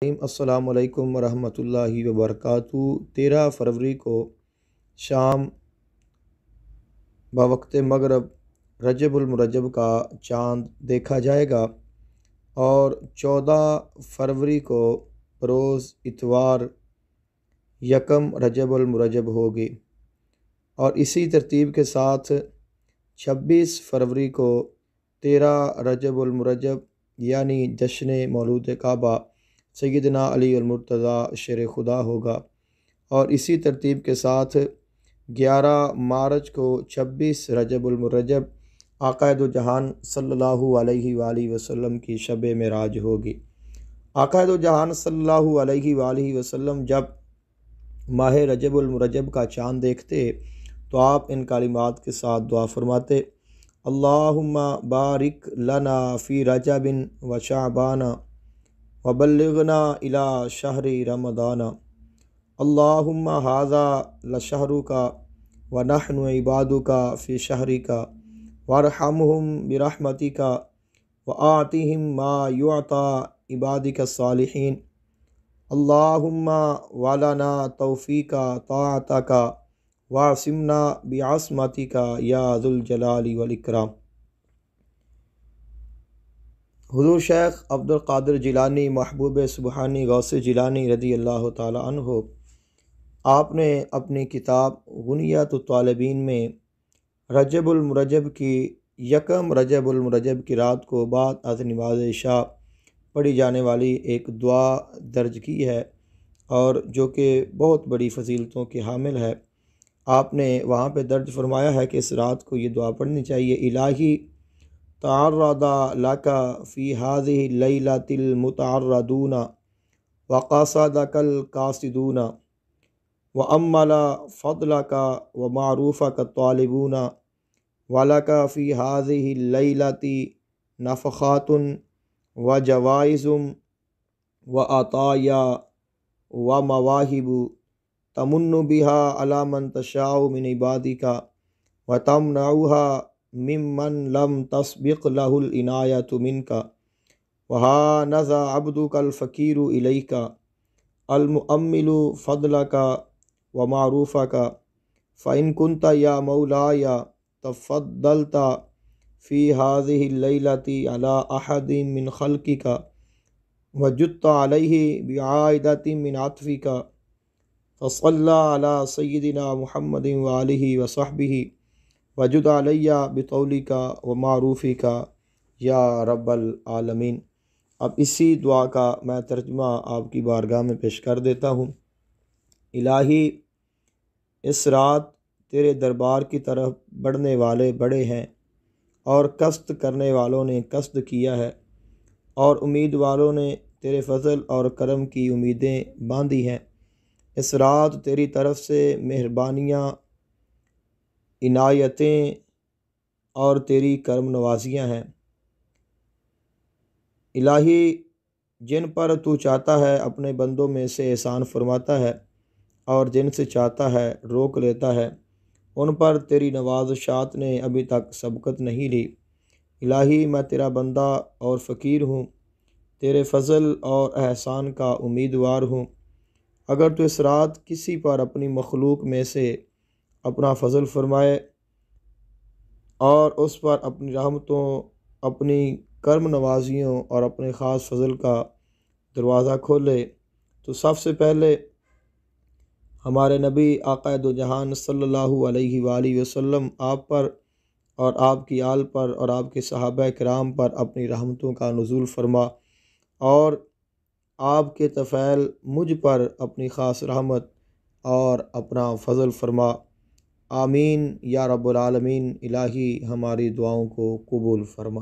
السلام علیکم ورحمۃ اللہ وبرکاتہ۔ 13 فروری کو شام بوقت مغرب رجب المرجب کا چاند دیکھا جائے گا اور 14 فروری کو بروز اتوار یکم رجب المرجب ہوگی، اور اسی ترتیب کے ساتھ 26 فروری کو 13 رجب المرجب یعنی جشن مولود کعبہ سیدنا علی المرتضیٰ شیر خدا ہوگا، اور اسی ترتیب کے ساتھ 11 مارچ کو 26 رجب المرجب آقا دو جہان صلی اللہ علیہ وآلہ وسلم کی شب معراج ہوگی۔ آقا دو جہان صلی اللہ علیہ وآلہ وسلم جب ماہ رجب المرجب کا چاند دیکھتے تو آپ ان کلمات کے ساتھ دعا فرماتے: اللہم بارک لنا فی رجب و شعبان وبلغنا الی شہر رمضان، اللہم ھذا لشہرک ونحن عبادک فی شہرک وارحمہم برحمتک وآتہم ما یعطی عبادک الصالحین، اللہم ولنا توفیق طاعتک واعصمنا بعصمتک یا ذو الجلال والاکرام۔ حضور شیخ عبد القادر جیلانی محبوب سبحانی غوث جیلانی رضی اللہ تعالی عنہ، آپ نے اپنی کتاب غنیۃ الطالبین میں رجب المرجب کی یکم رجب المرجب کی رات کو بعد از نماز عشاء پڑھی جانے والی ایک دعا درج کی ہے، اور جو کہ بہت بڑی فضیلتوں کی حامل ہے۔ آپ نے وہاں پہ درج فرمایا ہے کہ اس رات کو یہ دعا پڑھنی چاہیے: الہی تعرض لک فی ہذہ اللیلۃ المتعرضون وقصدک القاصدون وامل فضلک ومعروفک الطالبون ولک فی ہذہ اللیلۃ نفخات وجوائز وعطایا ومواہب تمن بها علی من تشاء من عبادک وتمنعها ممن لم تسبق له العنایۃ منک وہانذا عبدک الفقیر الیک المؤمل فضلک ومعروفک فإن كنت یا مولاي تفضلت فی هذه اللیلۃ علی احد من خلقک وجدت علیہ بعائدۃ من عطفک فصلی علی سیدنا محمد وآلہ وصحبہ وجد علی بطولک ومعروفک یا رب العالمین۔ اب اسی دعا کا میں ترجمہ آپ کی بارگاہ میں پیش کر دیتا ہوں۔ الہی، اس رات تیرے دربار کی طرف بڑھنے والے بڑے ہیں، اور قصد کرنے والوں نے قصد کیا ہے، اور امید والوں نے تیرے فضل اور کرم کی امیدیں باندھی ہیں۔ اس رات تیری طرف سے مہربانیاں، عنایتیں اور تیری کرم نوازیاں ہیں۔ الہی، جن پر تو چاہتا ہے اپنے بندوں میں سے احسان فرماتا ہے، اور جن سے چاہتا ہے روک لیتا ہے، ان پر تیری نوازشات نے ابھی تک سبقت نہیں لی۔ الہی، میں تیرا بندہ اور فقیر ہوں، تیرے فضل اور احسان کا امیدوار ہوں۔ اگر تو اس رات کسی پر اپنی مخلوق میں سے اپنا فضل فرمائے اور اس پر اپنی رحمتوں، اپنی کرم نوازیوں اور اپنے خاص فضل کا دروازہ کھولے، تو سب سے پہلے ہمارے نبی آقا دو جہان صلی اللہ علیہ وآلہ وسلم آپ پر اور آپ کی آل پر اور آپ کے صحابہ کرام پر اپنی رحمتوں کا نزول فرما، اور آپ کے طفیل مجھ پر اپنی خاص رحمت اور اپنا فضل فرما۔ آمین یا رب العالمین۔ الہی، ہماری دعاؤں کو قبول فرما۔